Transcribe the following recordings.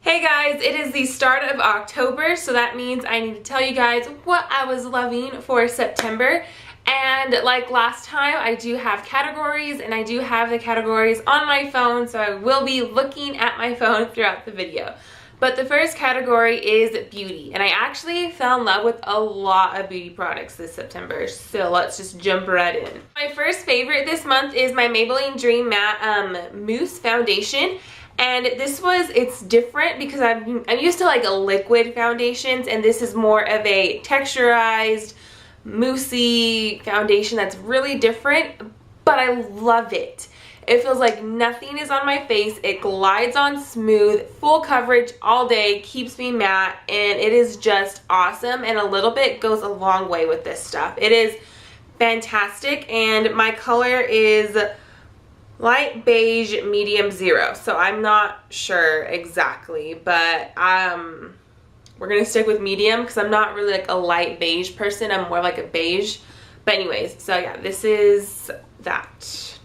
Hey guys, it is the start of October, so that means I need to tell you guys what I was loving for September. And like last time, I do have categories, and I do have the categories on my phone, so I will be looking at my phone throughout the video. But the first category is beauty, and I actually fell in love with a lot of beauty products this September, so let's just jump right in. My first favorite this month is my Maybelline Dream Matte Mousse Foundation. And it's different because I'm used to like liquid foundations, and this is more of a texturized, moussey foundation that's really different, but I love it. It feels like nothing is on my face. It glides on smooth, full coverage all day, keeps me matte, and it is just awesome, and a little bit goes a long way with this stuff. It is fantastic, and my color is light beige medium 0, so I'm not sure exactly, but we're gonna stick with medium because I'm not really like a light beige person. I'm more like a beige. But anyways, so yeah, this is that.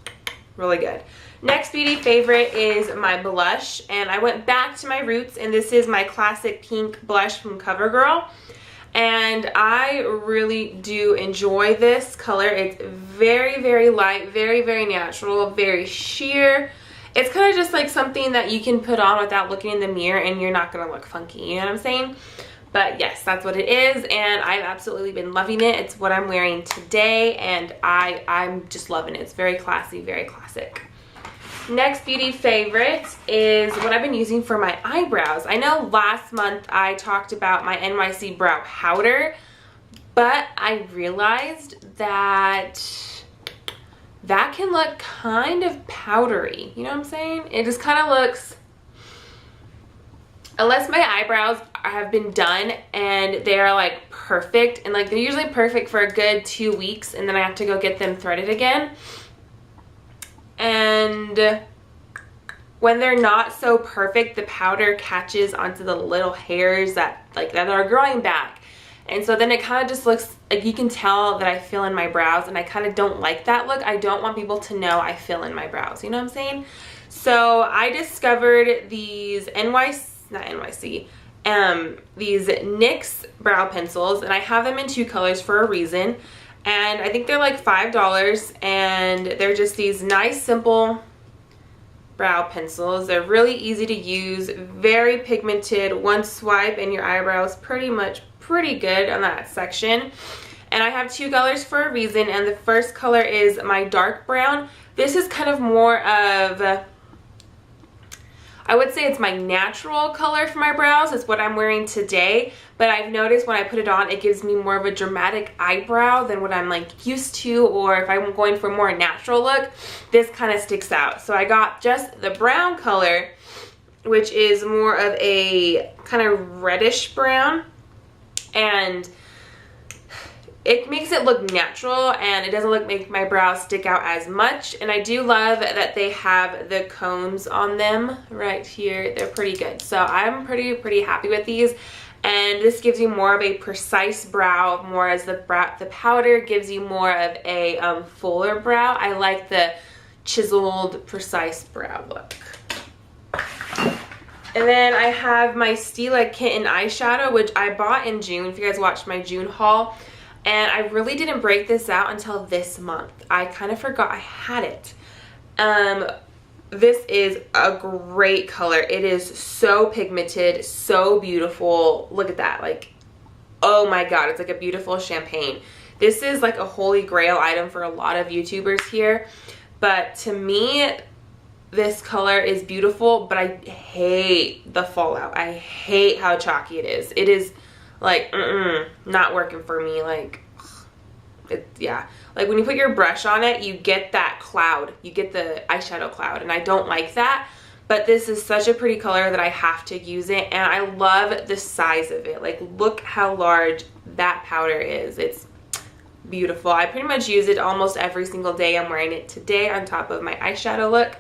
Really good. Next beauty favorite is my blush, and I went back to my roots, and this is my classic pink blush from CoverGirl. And I really do enjoy this color. It's very, very light, very, very natural, very sheer. It's kind of just like something that you can put on without looking in the mirror and you're not going to look funky, you know what I'm saying? But yes, that's what it is, and I've absolutely been loving it. It's what I'm wearing today, and I'm just loving it. It's very classy, very classic. Next beauty favorite is what I've been using for my eyebrows. I know last month I talked about my NYC brow powder, but I realized that that can look kind of powdery. You know what I'm saying? It just kind of looks, unless my eyebrows have been done and they are like perfect, and like they're usually perfect for a good 2 weeks, and then I have to go get them threaded again. And when they're not so perfect, the powder catches onto the little hairs that are growing back, and so then it kind of just looks like, you can tell that I fill in my brows, and I kind of don't like that look. I don't want people to know I fill in my brows, you know what I'm saying? So I discovered these these NYX brow pencils, and I have them in 2 colors for a reason. And I think they're like $5, and they're just these nice, simple brow pencils. They're really easy to use, very pigmented. One swipe and your eyebrow is pretty good on that section. And I have 2 colors for a reason, and the first color is my dark brown. This is kind of more of, I would say it's my natural color for my brows. It's what I'm wearing today, but I've noticed when I put it on, it gives me more of a dramatic eyebrow than what I'm like used to, or if I'm going for a more natural look, this kind of sticks out. So I got just the brown color, which is more of a kind of reddish brown, and it makes it look natural, and it doesn't make my brows stick out as much. And I do love that they have the cones on them right here. They're pretty good. So I'm pretty happy with these. And this gives you more of a precise brow, more as the powder gives you more of a fuller brow. I like the chiseled, precise brow look. And then I have my Stila Kitten eyeshadow, which I bought in June, if you guys watched my June haul. And I really didn't break this out until this month. I kind of forgot I had it. This is a great color. It is so pigmented, so beautiful. Look at that. Like, oh my God, it's like a beautiful champagne. This is like a holy grail item for a lot of YouTubers here. But to me, this color is beautiful, but I hate the fallout. I hate how chalky it is. It is like, not working for me. Like, yeah. Like when you put your brush on it, you get that cloud. You get the eyeshadow cloud, and I don't like that. But this is such a pretty color that I have to use it, and I love the size of it. Like, look how large that powder is. It's beautiful. I pretty much use it almost every single day. I'm wearing it today on top of my eyeshadow look.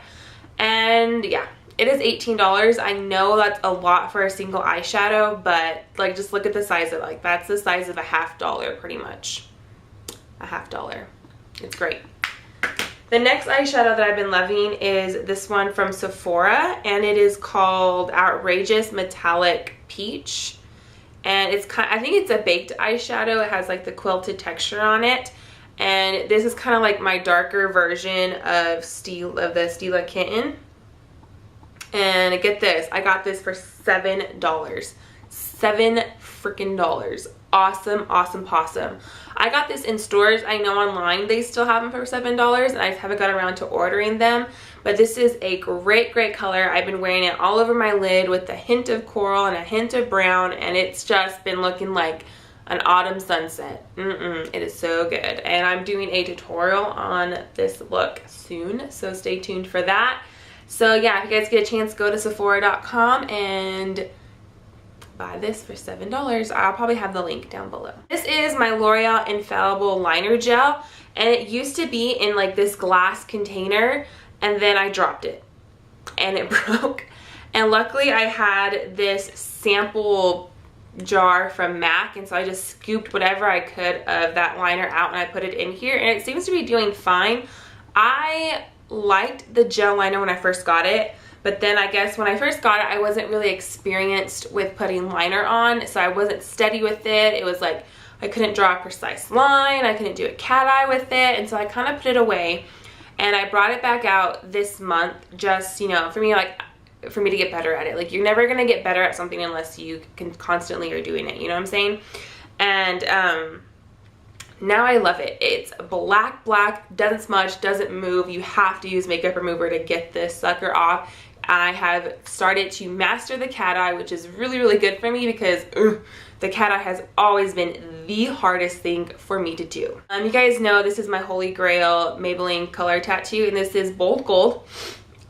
And yeah, it is $18. I know that's a lot for a single eyeshadow, but like, just look at the size of it. Like, that's the size of a $50 pretty much. A $50. It's great. The next eyeshadow that I've been loving is this one from Sephora, and it is called Outrageous Metallic Peach. And it's I think it's a baked eyeshadow. It has like the quilted texture on it. And this is kind of like my darker version of the Stila Kitten. And get this, I got this for $7. $7 freaking dollars. Awesome, awesome possum. I got this in stores. I know online they still have them for $7, and I haven't got around to ordering them. But this is a great, great color. I've been wearing it all over my lid with a hint of coral and a hint of brown, and it's just been looking like an autumn sunset. It is so good. And I'm doing a tutorial on this look soon, so stay tuned for that. So yeah, if you guys get a chance, go to Sephora.com and buy this for $7. I'll probably have the link down below. This is my L'Oreal Infallible Liner Gel, and it used to be in like this glass container, and then I dropped it and it broke. And luckily I had this sample jar from MAC, and so I just scooped whatever I could of that liner out and I put it in here, and it seems to be doing fine. I liked the gel liner when I first got it, but then I guess when I first got it, I wasn't really experienced with putting liner on, so I wasn't steady with it. It was like I couldn't draw a precise line, I couldn't do a cat eye with it, and so I kind of put it away. And I brought it back out this month, just, you know, for me to get better at it. Like, you're never gonna get better at something unless you can constantly are doing it, you know what I'm saying? And now I love it. It's black, doesn't smudge, doesn't move. You have to use makeup remover to get this sucker off. I have started to master the cat eye, which is really, really good for me because the cat eye has always been the hardest thing for me to do. You guys know this is my holy grail Maybelline color tattoo, and this is Bold Gold.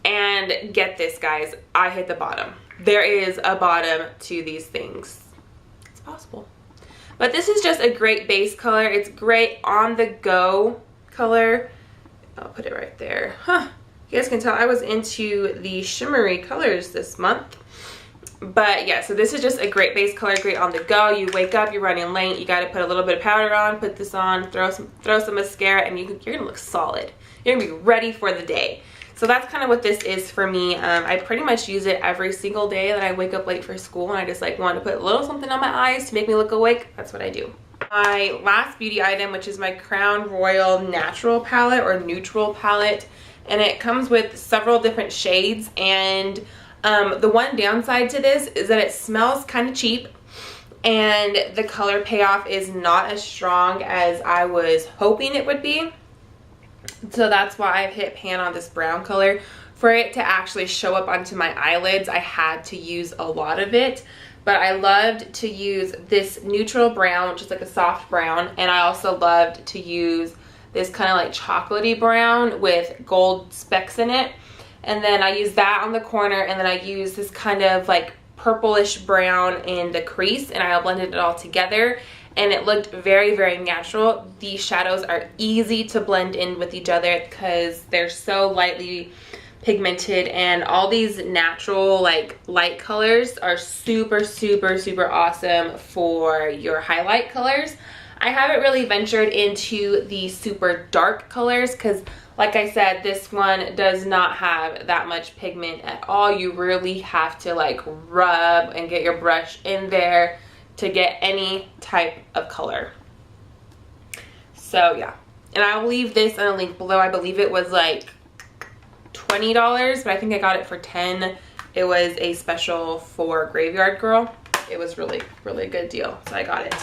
And get this, guys, I hit the bottom. There is a bottom to these things. It's possible. But this is just a great base color. It's great on the go color. I'll put it right there. You guys can tell I was into the shimmery colors this month. But yeah, so this is just a great base color, great on the go. You wake up, you're running late, you gotta put a little bit of powder on, put this on, throw some mascara, and you're gonna look solid. You're gonna be ready for the day. So that's kind of what this is for me. I pretty much use it every single day that I wake up late for school, and I just like want to put a little something on my eyes to make me look awake. That's what I do. My last beauty item, which is my Crown Royal Natural Palette or Neutral Palette, and it comes with several different shades. And the one downside to this is that it smells kind of cheap, and the color payoff is not as strong as I was hoping it would be. So that's why I've hit pan on this brown color. For it to actually show up onto my eyelids, I had to use a lot of it. But I loved to use this neutral brown, which is like a soft brown. And I also loved to use this kind of like chocolatey brown with gold specks in it. And then I use that on the corner, and then I use this kind of like purplish brown in the crease, and I blended it all together. And it looked very, very natural. These shadows are easy to blend in with each other because they're so lightly pigmented, and all these natural like light colors are super, super, super awesome for your highlight colors. I haven't really ventured into the super dark colors because, like I said, this one does not have that much pigment at all. You really have to like rub and get your brush in there to get any type of color. So yeah, and I'll leave this in a link below. I believe it was like $20, but I think I got it for $10. It was a special for Graveyard Girl. It was really, really a good deal, so I got it.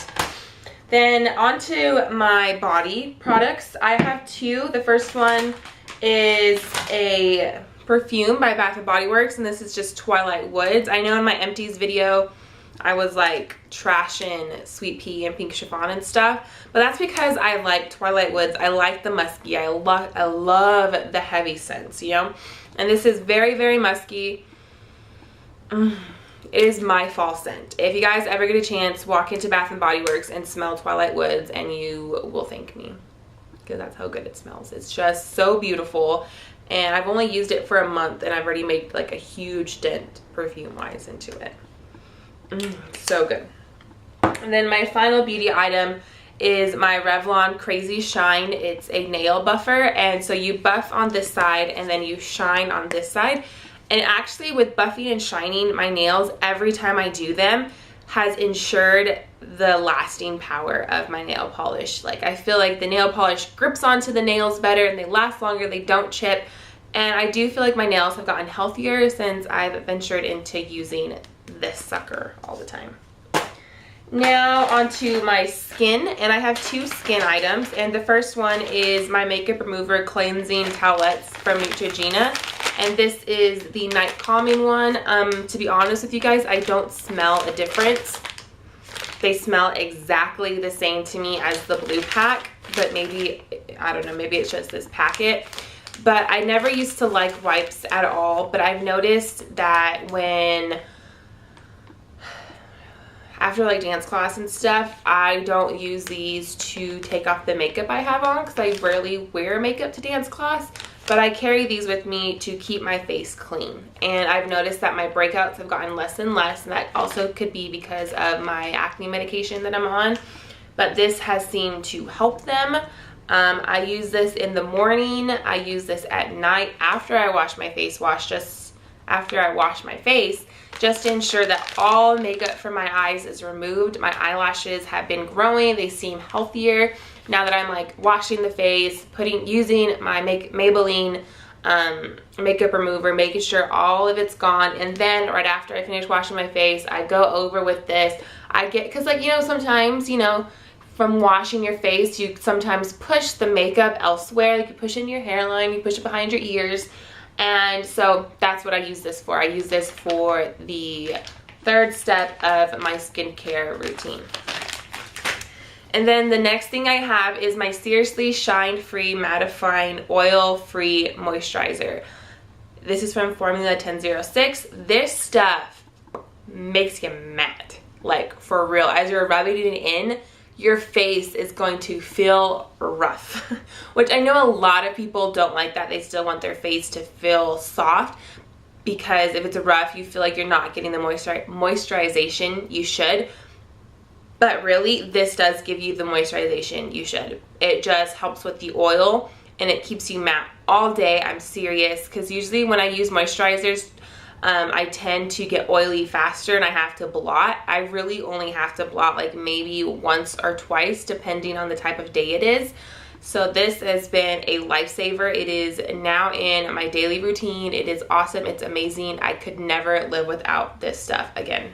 Then onto my body products. I have two. The first one is a perfume by Bath & Body Works, and this is just Twilight Woods. I know in my empties video I was like trashing Sweet Pea and Pink Chiffon and stuff, but that's because I like Twilight Woods. I like the musky. I love the heavy scents, you know? And this is very, very musky. It is my fall scent. If you guys ever get a chance, walk into Bath & Body Works and smell Twilight Woods, and you will thank me, because that's how good it smells. It's just so beautiful, and I've only used it for a month, and I've already made like a huge dent perfume-wise into it. So good. And then my final beauty item is my Revlon Crazy Shine. It's a nail buffer, and so you buff on this side and then you shine on this side. And actually with buffing and shining my nails every time I do them has ensured the lasting power of my nail polish. Like, I feel like the nail polish grips onto the nails better and they last longer, they don't chip. And I do feel like my nails have gotten healthier since I've ventured into using this sucker all the time. Now onto my skin, and I have two skin items, and the first one is my makeup remover cleansing towelettes from Neutrogena, and this is the night calming one. To be honest with you guys, I don't smell a difference. They smell exactly the same to me as the blue pack, but maybe, I don't know, maybe it's just this packet. But I never used to like wipes at all, but I've noticed that after like dance class and stuff, I don't use these to take off the makeup I have on because I rarely wear makeup to dance class, but I carry these with me to keep my face clean. And I've noticed that my breakouts have gotten less and less, and that also could be because of my acne medication that I'm on, but this has seemed to help them. I use this in the morning, I use this at night after I wash my face wash, just after I wash my face, just to ensure that all makeup from my eyes is removed. My eyelashes have been growing, they seem healthier now that I'm like washing the face, using my Maybelline makeup remover, making sure all of it's gone. And then right after I finish washing my face, I go over with this. Because like, you know, sometimes, you know, from washing your face, you sometimes push the makeup elsewhere. Like you push in your hairline, you push it behind your ears. And so that's what I use this for. I use this for the third step of my skincare routine. And then the next thing I have is my Seriously Shine Free Mattifying Oil Free Moisturizer. This is from Formula 1006. This stuff makes you matte. Like, for real. As you're rubbing it in, your face is going to feel rough, which I know a lot of people don't like that. They still want their face to feel soft, because if it's rough, you feel like you're not getting the moisturization you should. But really, this does give you the moisturization you should. It just helps with the oil and it keeps you matte all day. I'm serious, because usually when I use moisturizers, I tend to get oily faster and I have to blot. I really only have to blot like maybe once or twice depending on the type of day it is. So this has been a lifesaver. It is now in my daily routine. It is awesome. It's amazing. I could never live without this stuff again.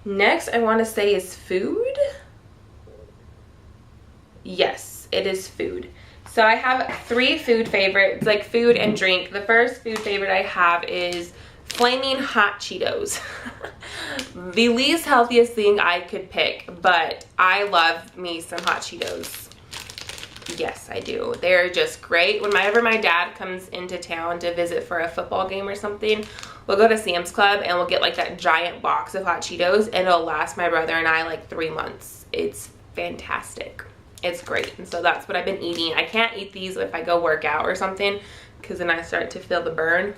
Next, I want to say is food. Yes, it is food. So I have three food favorites, like food and drink. The first food favorite I have is Flaming Hot Cheetos. The least healthiest thing I could pick, but I love me some hot Cheetos. Yes, I do. They're just great. Whenever my dad comes into town to visit for a football game or something, we'll go to Sam's Club and we'll get like that giant box of hot Cheetos, and it'll last my brother and I like 3 months. It's fantastic. It's great. And so that's what I've been eating. I can't eat these if I go work out or something, because then I start to feel the burn.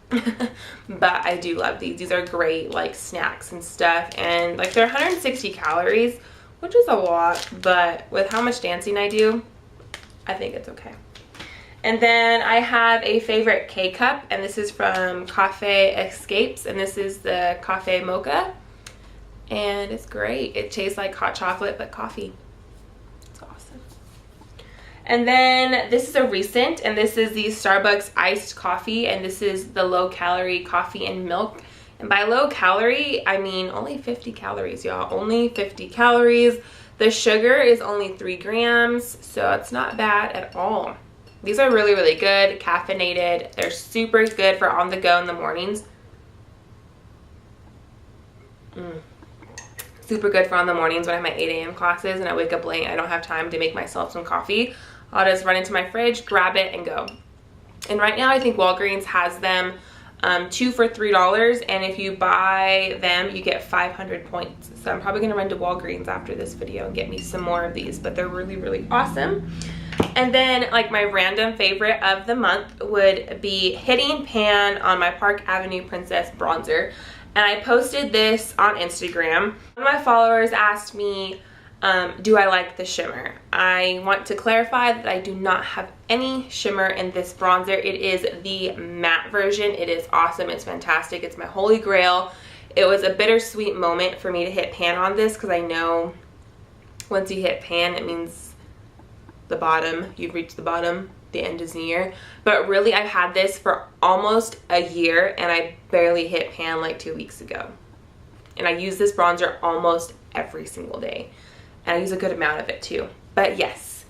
But I do love these. These are great like snacks and stuff, and like they're 160 calories, which is a lot, but with how much dancing I do, I think it's okay. And then I have a favorite K-cup, and this is from Cafe Escapes, and this is the Cafe Mocha, and it's great. It tastes like hot chocolate but coffee. And then this is a recent, and this is the Starbucks iced coffee, and this is the low calorie coffee and milk. And by low calorie, I mean only 50 calories, y'all. Only 50 calories. The sugar is only 3 grams, so it's not bad at all. These are really, really good, caffeinated. They're super good for on the go in the mornings. Super good for on the mornings when I have my 8 a.m. classes and I wake up late. I don't have time to make myself some coffee. I'll just run into my fridge, grab it, and go. And right now I think Walgreens has them 2 for $3, and if you buy them you get 500 points. So I'm probably gonna run to Walgreens after this video and get me some more of these, but they're really, really awesome. And then like my random favorite of the month would be Hitting Pan on my Park Avenue Princess bronzer. And I posted this on Instagram. One of my followers asked me do I like the shimmer? I want to clarify that I do not have any shimmer in this bronzer. It is the matte version. It is awesome. It's fantastic. It's my holy grail. It was a bittersweet moment for me to hit pan on this because I know once you hit pan, it means the bottom. You've reached the bottom. The end is near. But really, I've had this for almost a year and I barely hit pan like 2 weeks ago. And I use this bronzer almost every single day. And I use a good amount of it too. But yes.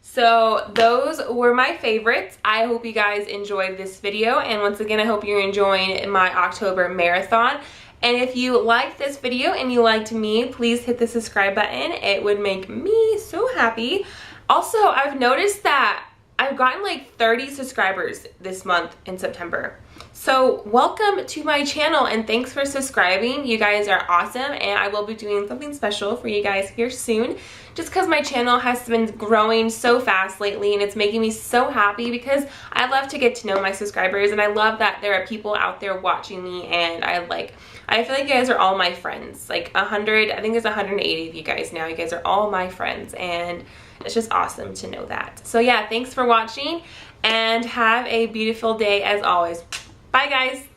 So those were my favorites. I hope you guys enjoyed this video. And once again, I hope you're enjoying my October marathon. And if you liked this video and you liked me, please hit the subscribe button. It would make me so happy. Also, I've noticed that I've gotten like 30 subscribers this month in September. So welcome to my channel and thanks for subscribing. You guys are awesome and I will be doing something special for you guys here soon just because my channel has been growing so fast lately and it's making me so happy because I love to get to know my subscribers and I love that there are people out there watching me and I feel like you guys are all my friends. Like 100, I think there's 180 of you guys now. You guys are all my friends and it's just awesome to know that. So yeah, thanks for watching and have a beautiful day as always. Bye guys.